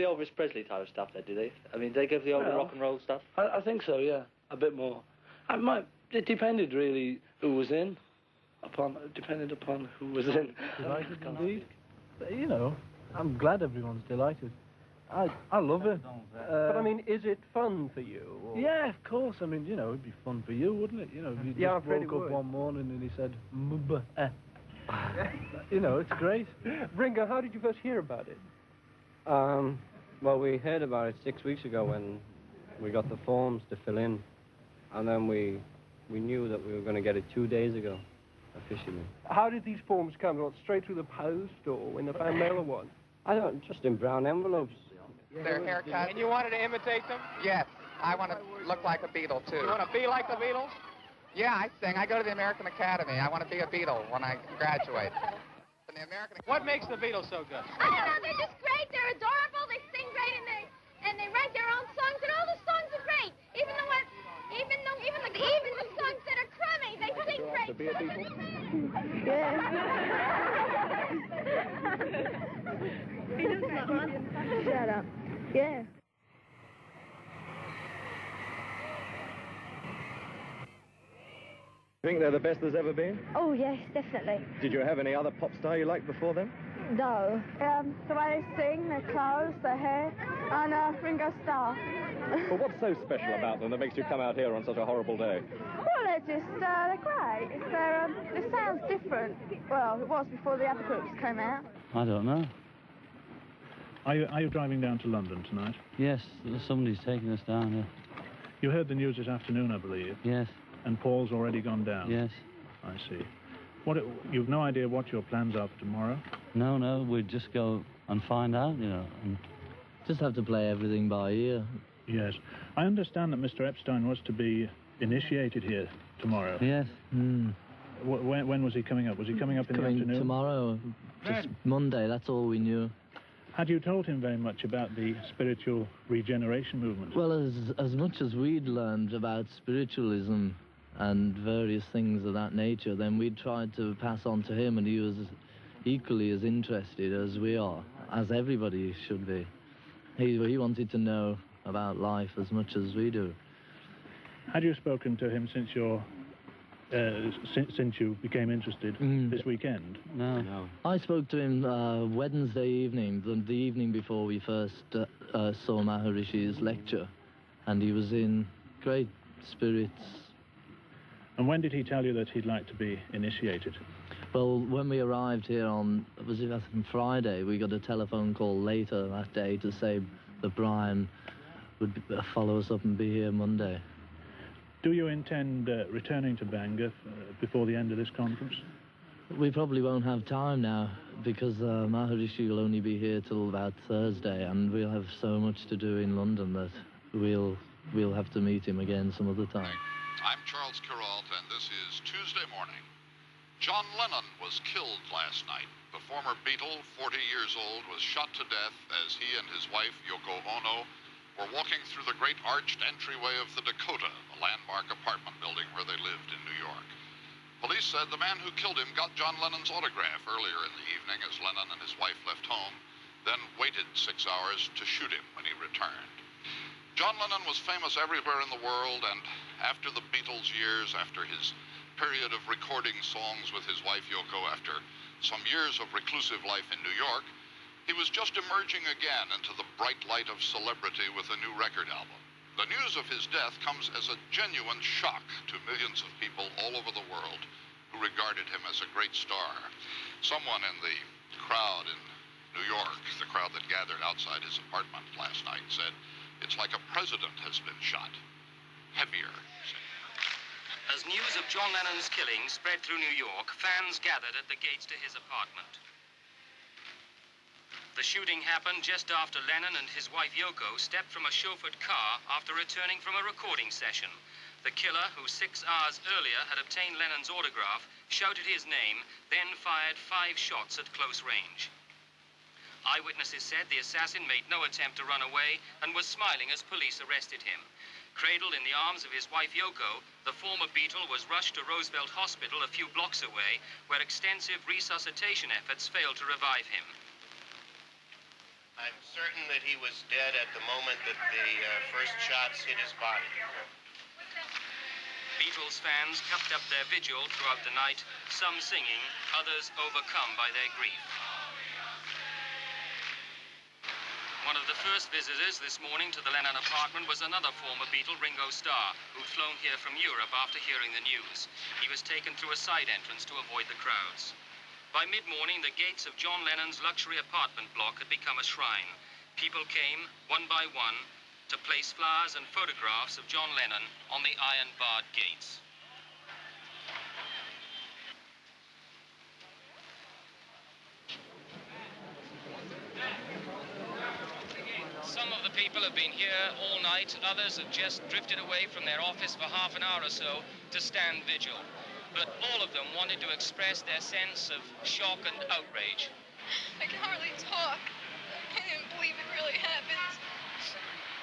Elvis Presley type of stuff there, do they? I mean, do they go for the older rock and roll stuff? I think so, yeah. A bit more. It depended, really, who was in. It depended upon who was in. Delighted indeed. You know, I'm glad everyone's delighted. I love it. But, I mean, is it fun for you? Or? Yeah, of course. I mean, you know, it'd be fun for you, wouldn't it? You know, if you just woke up one morning and he said, you know, it's great. Ringo, how did you first hear about it? Well, we heard about it 6 weeks ago when we got the forms to fill in. And then we knew that we were going to get it 2 days ago, officially. How did these forms come? What, straight through the post or in the fan mail or what? I don't, just in brown envelopes. Their haircut. And you wanted to imitate them? Yes. I want to look like a Beatle, too. You want to be like the Beatles? Yeah, I sing. I go to the American Academy. I want to be a Beatle when I graduate. The American... What makes the Beatles so good? I don't know. They're just great. They're adorable. They sing great, and they write their own songs, and all the songs are great. Even the songs that are crummy, they sing great. To be a Beatle? Yeah. Shut up. Yeah. Think they're the best there's ever been? Oh, yes, definitely. Did you have any other pop star you liked before them? No. The way they sing, their clothes, their hair, and Ringo Starr. Well, what's so special about them that makes you come out here on such a horrible day? Well, they're great. It sounds different. Well, it was before the other groups came out. I don't know. Are you driving down to London tonight? Yes, somebody's taking us down here. You heard the news this afternoon, I believe. Yes. And Paul's already gone down? Yes. I see. You've no idea what your plans are for tomorrow? No, we'd just go and find out, you know. And just have to play everything by ear. Yes. I understand that Mr. Epstein was to be initiated here tomorrow. Yes. When was he coming up? Was he coming up in the afternoon? Tomorrow, just Monday, that's all we knew. Had you told him very much about the spiritual regeneration movement? Well, as much as we'd learned about spiritualism and various things of that nature, then we'd tried to pass on to him, and he was equally as interested as we are, as everybody should be. He wanted to know about life as much as we do. Had you spoken to him since since you became interested this weekend? No. I spoke to him Wednesday evening, the evening before we first saw Maharishi's lecture, and he was in great spirits. And when did he tell you that he'd like to be initiated? Well, when we arrived here on Friday, we got a telephone call later that day to say that Brian would follow us up and be here Monday. Do you intend returning to Bangor before the end of this conference? We probably won't have time now, because Maharishi will only be here till about Thursday, and we'll have so much to do in London that we'll have to meet him again some other time. I'm Charles Kuralt, and this is Tuesday morning. John Lennon was killed last night. The former Beatle, 40 years old, was shot to death as he and his wife, Yoko Ono, were walking through the great arched entryway of the Dakota, a landmark apartment building where they lived in New York. Police said the man who killed him got John Lennon's autograph earlier in the evening as Lennon and his wife left home, then waited 6 hours to shoot him when he returned. John Lennon was famous everywhere in the world, and after the Beatles' years, after his period of recording songs with his wife Yoko, after some years of reclusive life in New York, he was just emerging again into the bright light of celebrity with a new record album. The news of his death comes as a genuine shock to millions of people all over the world who regarded him as a great star. Someone in the crowd in New York, the crowd that gathered outside his apartment last night, said, "It's like a president has been shot. Heavier." As news of John Lennon's killing spread through New York, fans gathered at the gates to his apartment. The shooting happened just after Lennon and his wife Yoko stepped from a chauffeured car after returning from a recording session. The killer, who 6 hours earlier had obtained Lennon's autograph, shouted his name, then fired 5 shots at close range. Eyewitnesses said the assassin made no attempt to run away and was smiling as police arrested him. Cradled in the arms of his wife Yoko, the former Beatle was rushed to Roosevelt Hospital a few blocks away, where extensive resuscitation efforts failed to revive him. I'm certain that he was dead at the moment that the first shots hit his body. Beatles fans kept up their vigil throughout the night, some singing, others overcome by their grief. One of the first visitors this morning to the Lennon apartment was another former Beatle, Ringo Starr, who'd flown here from Europe after hearing the news. He was taken through a side entrance to avoid the crowds. By mid-morning, the gates of John Lennon's luxury apartment block had become a shrine. People came, one by one, to place flowers and photographs of John Lennon on the iron-barred gates. Some of the people have been here all night. Others have just drifted away from their office for half an hour or so to stand vigil. But all of them wanted to express their sense of shock and outrage. I can hardly talk. I can't even believe it really happened.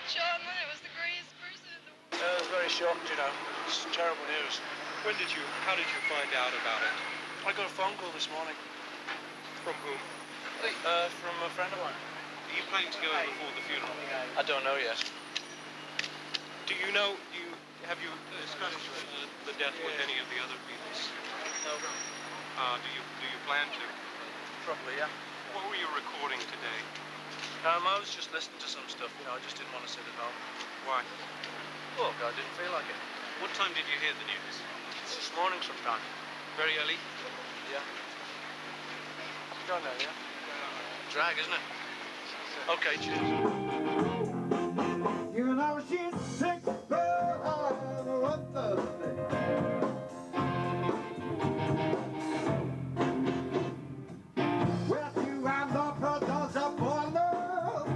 John Lennon was the greatest person in the world. I was very shocked, you know. It's terrible news. How did you find out about it? I got a phone call this morning. From whom? From a friend of mine. Are you planning to go in before the funeral? I don't know yet. Do you know, have you discussed the death with any of the other Beatles? No. Do you plan to? Probably, yeah. What were you recording today? I was just listening to some stuff, you know, I just didn't want to sit at home. Why? Well, I didn't feel like it. What time did you hear the news? It's this morning sometime. Very early? Yeah. Go now, yeah? Drag, isn't it? Okay, cheers. You know she's sick, but I'm what the with you and the brothers of love.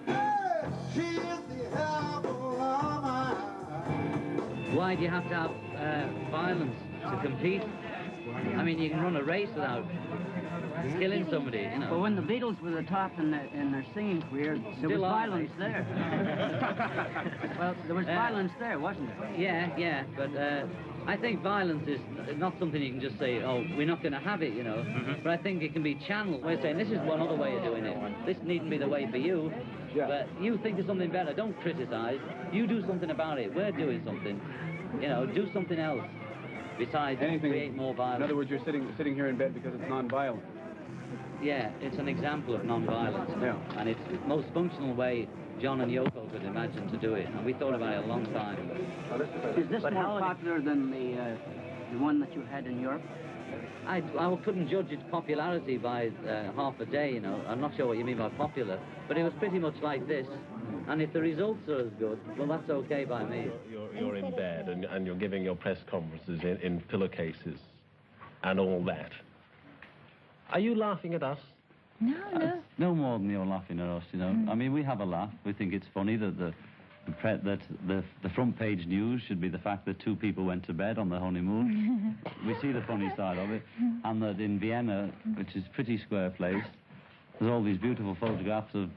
Hey, she is the apple of my eye. Why do you have to have violence to compete? I mean, you can run a race without killing somebody, you know. But when the Beatles were the top in their singing career, there was violence there. Well, there was violence there, wasn't there? Yeah, but I think violence is not something you can just say, oh, we're not going to have it, you know. But I think it can be channeled. We're saying, this is one other way of doing it. This needn't be the way for you. But you think of something better. Don't criticize. You do something about it. We're doing something. You know, do something else. Besides, create more violence. In other words, you're sitting here in bed because it's non-violent. Yeah, it's an example of non-violence. Yeah. And it's the most functional way John and Yoko could imagine to do it. And we thought about it a long time. Is this more popular than the one that you had in Europe? I couldn't judge its popularity by half a day, you know. I'm not sure what you mean by popular. But it was pretty much like this. And if the results are as good, well, that's okay by me. You're in bed and you're giving your press conferences in pillowcases and all that. Are you laughing at us? No. No more than you're laughing at us, you know. I mean, we have a laugh. We think it's funny that the front page news should be the fact that two people went to bed on their honeymoon. We see the funny side of it. And that in Vienna, which is a pretty square place, there's all these beautiful photographs of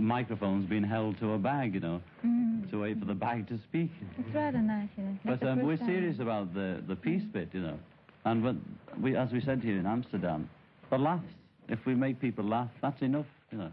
microphones being held to a bag, you know, to wait for the bag to speak. It's rather nice, you know. But we're serious about the peace bit, you know. And as we said here in Amsterdam, the laughs. If we make people laugh, that's enough, you know.